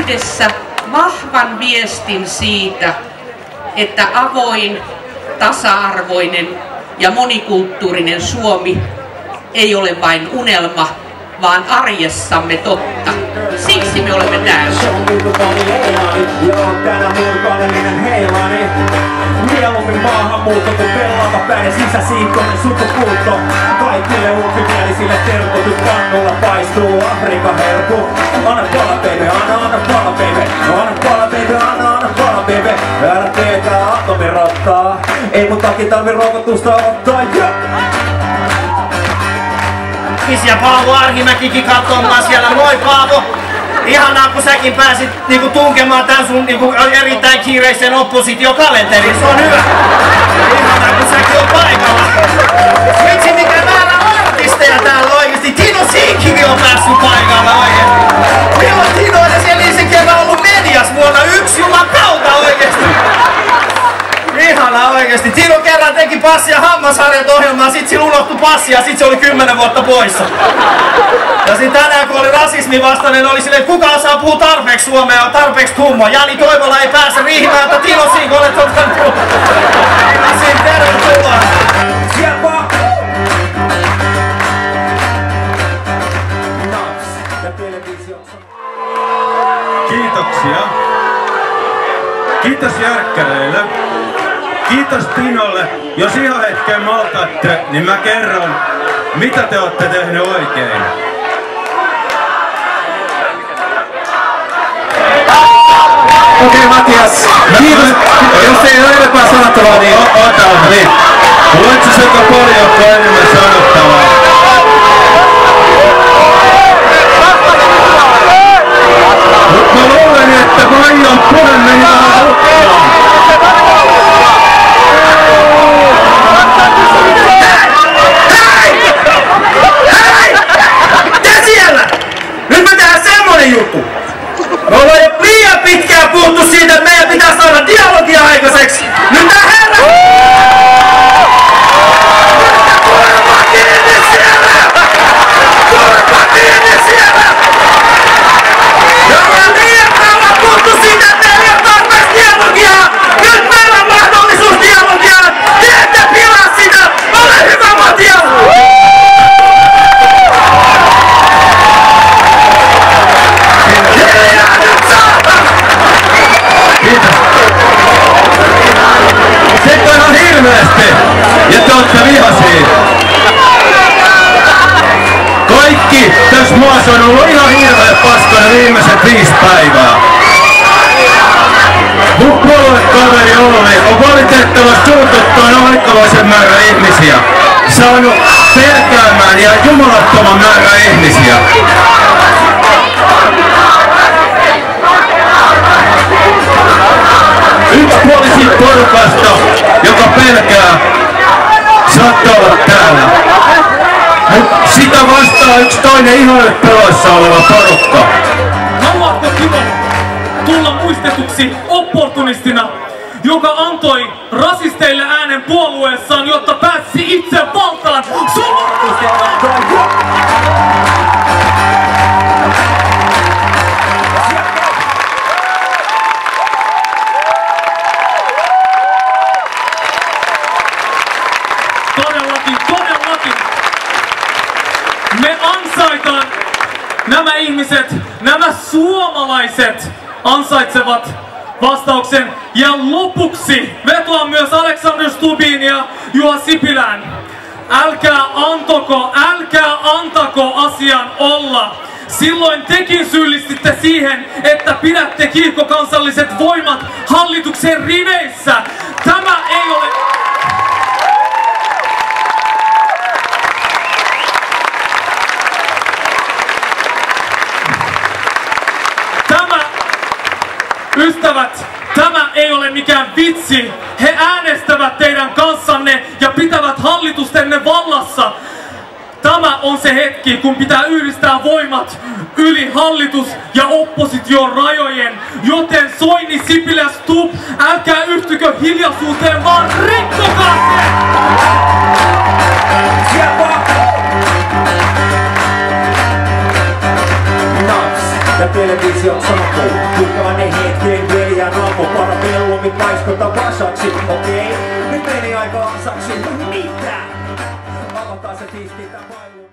yhdessä vahvan viestin siitä, että avoin, tasa-arvoinen ja monikulttuurinen Suomi ei ole vain unelma, vaan arjessamme totta. Siksi me olemme täällä. Mieluummin maahanmuutto kuin pelata päin sisäsiittoinen sukupuutto. Kaikille ulkimielisille terkutut kannulla paistuu Afrikan herkku. Anna pala baby, anna pala baby. Anna pala baby, anna pala baby. Älä teetää atomirottaa. Ei mun takia tarvi rokotusta ottaa. Ja Paavo Arhimäkikin katsomaan siellä. Moi Paavo! Ihanaa kun säkin pääsit niinku tunkemaan tän sun niinku erittäin kiireisen oppositiokalenteriin. Se on hyvä. Ihanaa kun säkin on paikalla. Vitsi mikä määrä artisteja täällä oikeesti. Tino Siikivi on päässyt paikalla oikeesti. Milloin Tino edes elisen kevään ollut medias vuonna 1 jumakauta oikeesti. Ihanaa oikeesti. Tino kerran teki Passi ja Hammasharjat ohjelmaa, sit sillä unohtui passi ja sit se oli 10 vuotta poissa. Ja sit tänään kun oli rasismin vastainen, oli silleen, että kuka osaa puhua tarpeeksi suomea ja tarpeeksi tumma. Jani Toivola ei pääse riihimään, että Tino Siik olet ottanut. Siinä tervetuloa. Kiitoksia. Kiitos Järkkäreille. Kiitos Tinolle. Jos ihan hetken maltatte, niin mä kerron, mitä te olette tehnyt oikein. Okei, Matias. Kiitos. Jos ei ole enempää sanottavaa, niin ota. Niin. Mulla on itse aika paljon enemmän sanottavaa. Mut mä luulen, että mä aion puhemme ihan lukkaan. Juttu. Me ollaan jo liian pitkään puhuttu siitä, että meidän pitää saada dialogia aikaiseksi. Nyt tää herra! Turpa kiinni siellä! Turpa kiinni siellä! Me ollaan liian kauan puhuttu siitä, että meillä ei ole tarpeeksi dialogiaa. Nyt meillä on mahdollisuus dialogiaan. Te ette pilaa sitä. Ole hyvä, Matias! Sitten on hirveästi, ja te ootte vihaisia. Kaikki tässä maassa on ollut ihan hirveä paskana viimeiset 5 päivää. Mun puoluekaveri Olli on valitettavasti suututtaan aikamoisen määrän ihmisiä. Saanut pelkäämään ja jumalattoman määrän ihmisiä. Yksi poliisin porukasta, joka pelkää, saattaa olla täällä. Mut sitä vastaa yksi toinen ihan peloissa oleva porukka. Haluatko Timo tulla muistetuksi opportunistina, joka antoi rasisteille äänen puolueessaan, jotta pääsisi itse valtaan? Todellakin. Me ansaitaan, nämä ihmiset, nämä suomalaiset ansaitsevat vastauksen. Ja lopuksi vetoan myös Alexander Stubbiin ja Juha Sipilään. Älkää antako asian olla. Silloin tekin syyllistitte siihen, että pidätte kiihkokansalliset voimat hallituksen riveissä. Tämä ei ole... Ystävät, tämä ei ole mikään vitsi. He äänestävät teidän kanssanne ja pitävät hallitustenne vallassa. Tämä on se hetki, kun pitää yhdistää voimat yli hallitus- ja opposition rajojen. Joten Soini, Sipilä, Stubb, älkää yhtykö hiljaisuuteen, vaan rikkokaa se! ja television saapuu. Kukaan hetkeen veljään aamu, parabellumi paiskota vasaksi. Okei, nyt meni aika asaksi. Mitä? Avataan se tiistiitä vailua.